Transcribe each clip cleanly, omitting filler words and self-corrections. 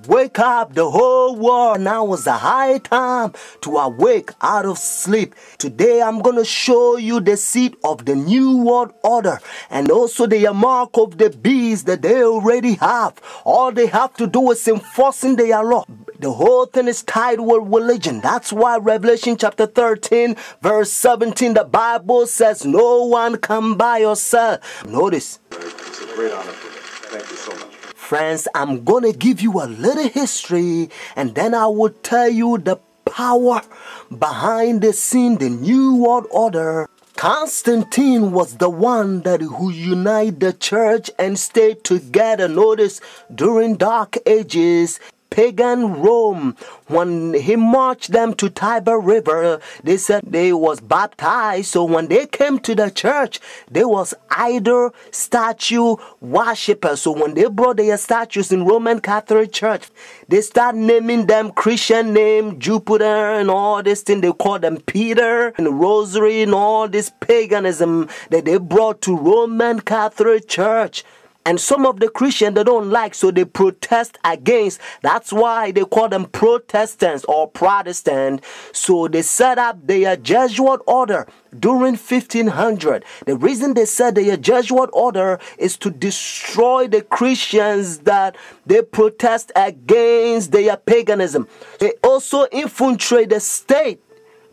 wake up the whole world. Now is the high time to awake out of sleep. Today I'm going to show you the seed of the new world order and also the mark of the beast that they already have. All they have to do is enforcing their law. The whole thing is tied with religion. That's why Revelation chapter 13 verse 17, the Bible says no one can buy or sell. Notice. It's a great honor for me. Thank you so much. Friends, I'm going to give you a little history and then I will tell you the power behind the scene, the new world order. Constantine was the one who united the church and stayed together. Notice, during dark ages, pagan Rome, when he marched them to Tiber River, they said they was baptized. So when they came to the church, there was idol statue worshippers. So when they brought their statues in Roman Catholic Church, they start naming them Christian name, Jupiter and all this thing. They call them Peter and Rosary and all this paganism that they brought to Roman Catholic Church. And some of the Christians they don't like, so they protest against. That's why they call them Protestants or Protestant. So they set up their Jesuit order during 1500. The reason they set their Jesuit order is to destroy the Christians that they protest against their paganism. They also infiltrate the state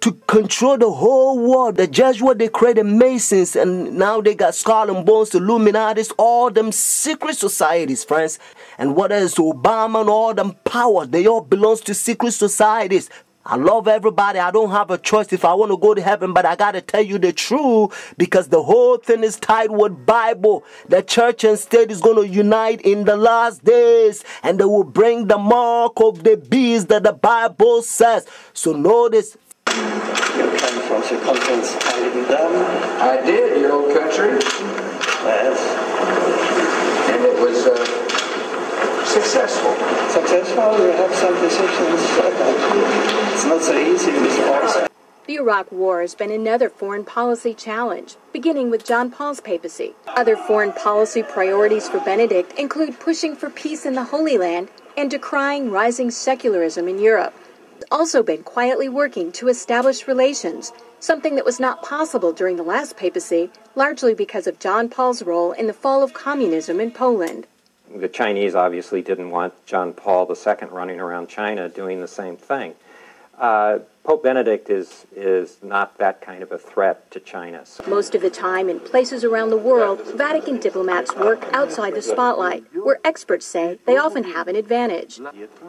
to control the whole world. The Jesuits, they created Masons, and now they got Skull and Bones, Illuminatis, all them secret societies, friends. And what else? Obama and all them powers, they all belongs to secret societies. I love everybody. I don't have a choice if I want to go to heaven, but I got to tell you the truth because the whole thing is tied with Bible. The church and state is going to unite in the last days and they will bring the mark of the beast that the Bible says. So notice, You came from circumference Heiligendamm. I did, your old country. Yes. And it was successful. Successful, we have some decisions. It's not so easy with all. The Iraq War has been another foreign policy challenge, beginning with John Paul's papacy. Other foreign policy priorities for Benedict include pushing for peace in the Holy Land and decrying rising secularism in Europe. Also been quietly working to establish relations, something that was not possible during the last papacy, largely because of John Paul's role in the fall of communism in Poland. The Chinese obviously didn't want John Paul II running around China doing the same thing. Pope Benedict is not that kind of a threat to China. Most of the time, in places around the world, Vatican diplomats work outside the spotlight, where experts say they often have an advantage.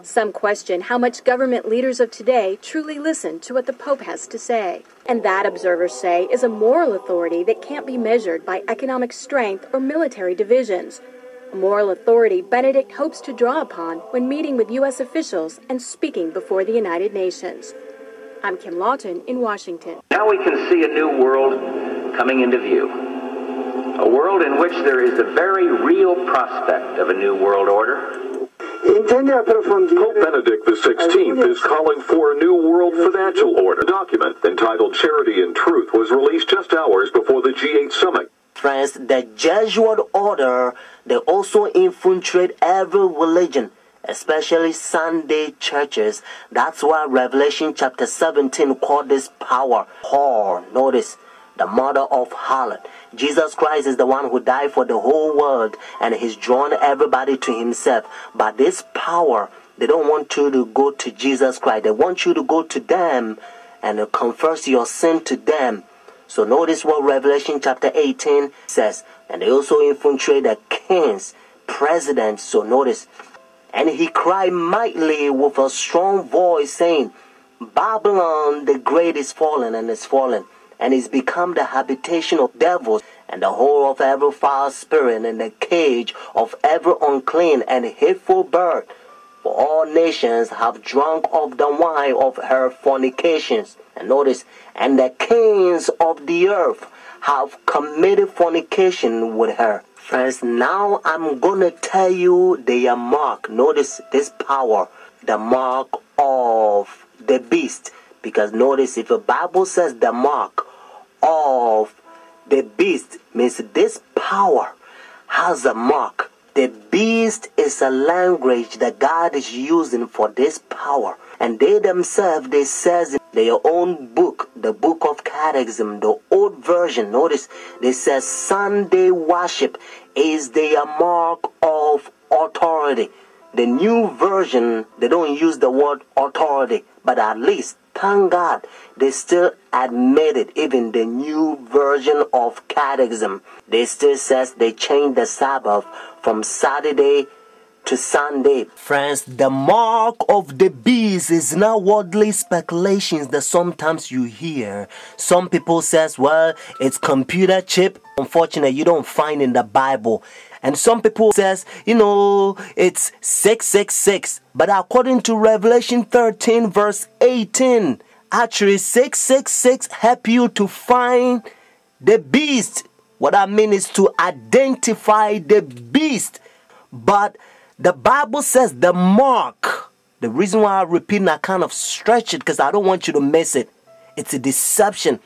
Some question how much government leaders of today truly listen to what the Pope has to say. And that, observers say, is a moral authority that can't be measured by economic strength or military divisions. A moral authority Benedict hopes to draw upon when meeting with U.S. officials and speaking before the United Nations. I'm Kim Lawton in Washington. Now we can see a new world coming into view. A world in which there is a very real prospect of a new world order. Pope Benedict XVI is calling for a new world financial order. A document entitled Charity and Truth was released just hours before the G8 summit. friends, the Jesuit order, they also infiltrate every religion, especially Sunday churches. That's why Revelation chapter 17 called this power whore. Notice, the mother of harlot. Jesus Christ is the one who died for the whole world, and he's drawn everybody to himself. But this power, they don't want you to go to Jesus Christ. They want you to go to them and confess your sin to them. So notice what Revelation chapter 18 says. And they also infiltrate the kings, presidents. So notice, and he cried mightily with a strong voice, saying, Babylon the great is fallen, and is fallen, and is become the habitation of devils, and the whore of every foul spirit, and the cage of every unclean and hateful bird. For all nations have drunk of the wine of her fornications. And notice, and the kings of the earth have committed fornication with her. Friends, now I'm going to tell you their mark. Notice this power, the mark of the beast. Because notice, if the Bible says the mark of the beast, means this power has a mark. The beast is a language that God is using for this power. And they themselves, they says in their own book, the book of Catechism, the old version, notice, they says Sunday worship is their mark of authority. The new version, they don't use the word authority, but at least, thank God, they still admit it. Even the new version of Catechism, they still says they changed the Sabbath from Saturday to Sunday. Friends, the mark of the beast is not worldly speculations that sometimes you hear. Some people says, well, it's computer chip. Unfortunately, you don't find in the Bible. And some people says, it's 666. But according to Revelation 13 verse 18, actually 666 help you to find the beast. What I mean is to identify the beast. But the Bible says the mark. The reason why I repeat and I kind of stretch it because I don't want you to miss it. It's a deception.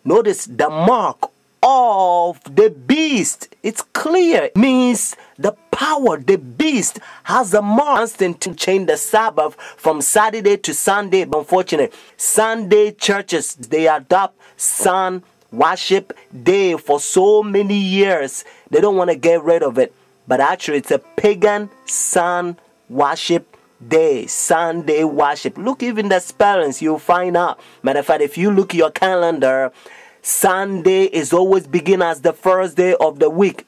Notice the mark of the beast. It's clear. It means the power, the beast has a mark to change the Sabbath from Saturday to Sunday. But unfortunately, Sunday churches, they adopt sun worship day for so many years. They don't want to get rid of it. But actually, it's a pagan sun worship day, Sunday worship. Look, even the spellings, you'll find out. Matter of fact, if you look at your calendar, Sunday is always begin as the first day of the week.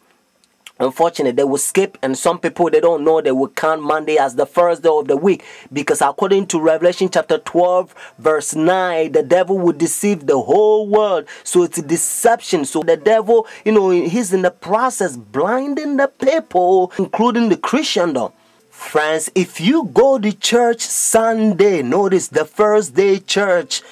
Unfortunately, they will skip, and some people, they don't know, they will count Monday as the first day of the week, because according to Revelation chapter 12 verse 9, the devil would deceive the whole world. So it's a deception. So the devil, he's in the process blinding the people, including the Christendom. Friends, if you go to church Sunday, notice the first day church,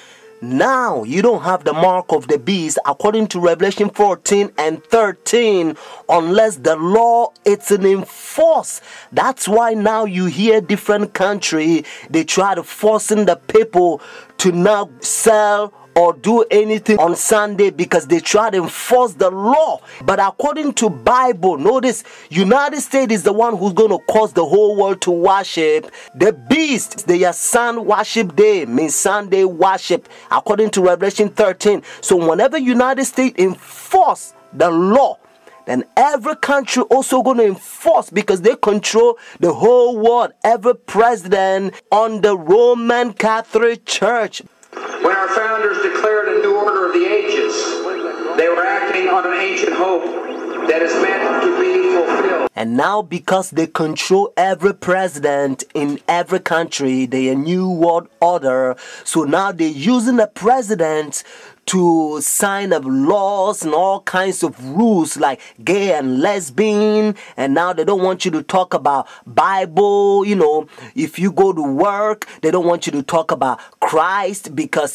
now you don't have the mark of the beast according to Revelation 14 and 13 unless the law is enforced. That's why now you hear different country, they try to forcing the people to now sell or do anything on Sunday because they try to enforce the law. But according to Bible, notice United States is the one who's going to cause the whole world to worship the beast. Their sun worship day means Sunday worship according to Revelation 13. So whenever United States enforce the law, then every country also going to enforce because they control the whole world. Every president on the Roman Catholic Church. When our founders declared a new order of the ages, they were acting on an ancient hope that is meant to be fulfilled. And now because they control every president in every country, they a new world order. So now they're using the president to sign up laws and all kinds of rules like gay and lesbian. And now they don't want you to talk about Bible. If you go to work, they don't want you to talk about Christ because,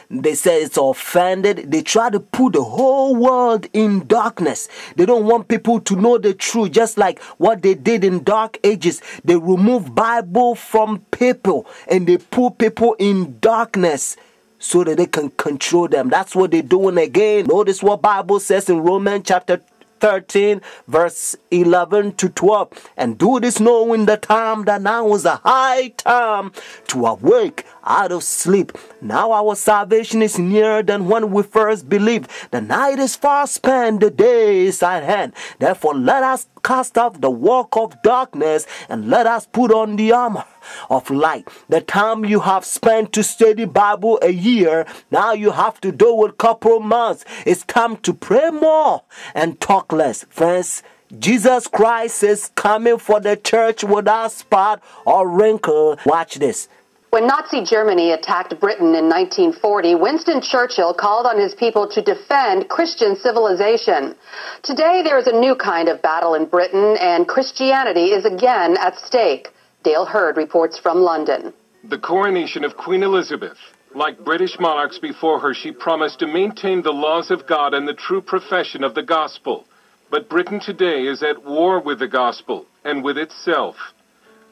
they say it's offended. They try to put the whole world in darkness. They don't want people to know the truth, just like what they did in dark ages. They remove Bible from people and they put people in darkness so that they can control them. That's what they're doing again. Notice what Bible says in Romans chapter 13 verse 11 to 12. And do this knowing the time that now is a high time to awake out of sleep. Now our salvation is nearer than when we first believed. The night is far spent, the day is at hand. Therefore let us cast off the work of darkness and let us put on the armor of light. The time you have spent to study Bible a year, now you have to do it a couple months. It's time to pray more and talk less. Friends, Jesus Christ is coming for the church without spot or wrinkle. Watch this. When Nazi Germany attacked Britain in 1940, Winston Churchill called on his people to defend Christian civilization. Today, there is a new kind of battle in Britain, and Christianity is again at stake. Dale Hurd reports from London. The coronation of Queen Elizabeth. Like British monarchs before her, she promised to maintain the laws of God and the true profession of the gospel. But Britain today is at war with the gospel and with itself.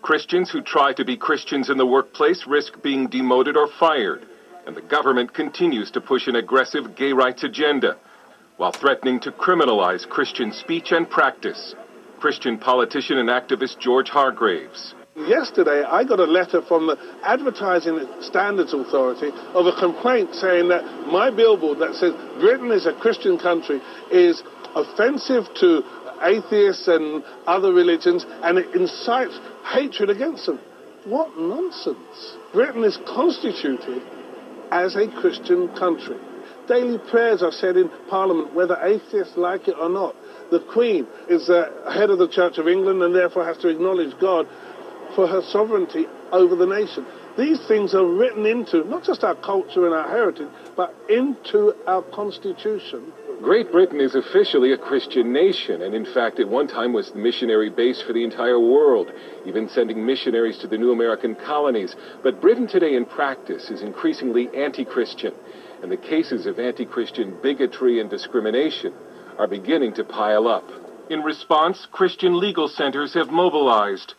Christians who try to be Christians in the workplace risk being demoted or fired, and the government continues to push an aggressive gay rights agenda while threatening to criminalize Christian speech and practice. Christian politician and activist George Hargraves. Yesterday, I got a letter from the Advertising Standards Authority of a complaint saying that my billboard that says Britain is a Christian country is offensive to atheists and other religions, and it incites hatred against them. What nonsense. Britain is constituted as a Christian country. Daily prayers are said in Parliament, whether atheists like it or not. The Queen is the head of the Church of England and therefore has to acknowledge God for her sovereignty over the nation. These things are written into not just our culture and our heritage, but into our Constitution. Great Britain is officially a Christian nation, and in fact at one time was the missionary base for the entire world, even sending missionaries to the new American colonies. But Britain today in practice is increasingly anti-Christian, and the cases of anti-Christian bigotry and discrimination are beginning to pile up. In response, Christian legal centers have mobilized.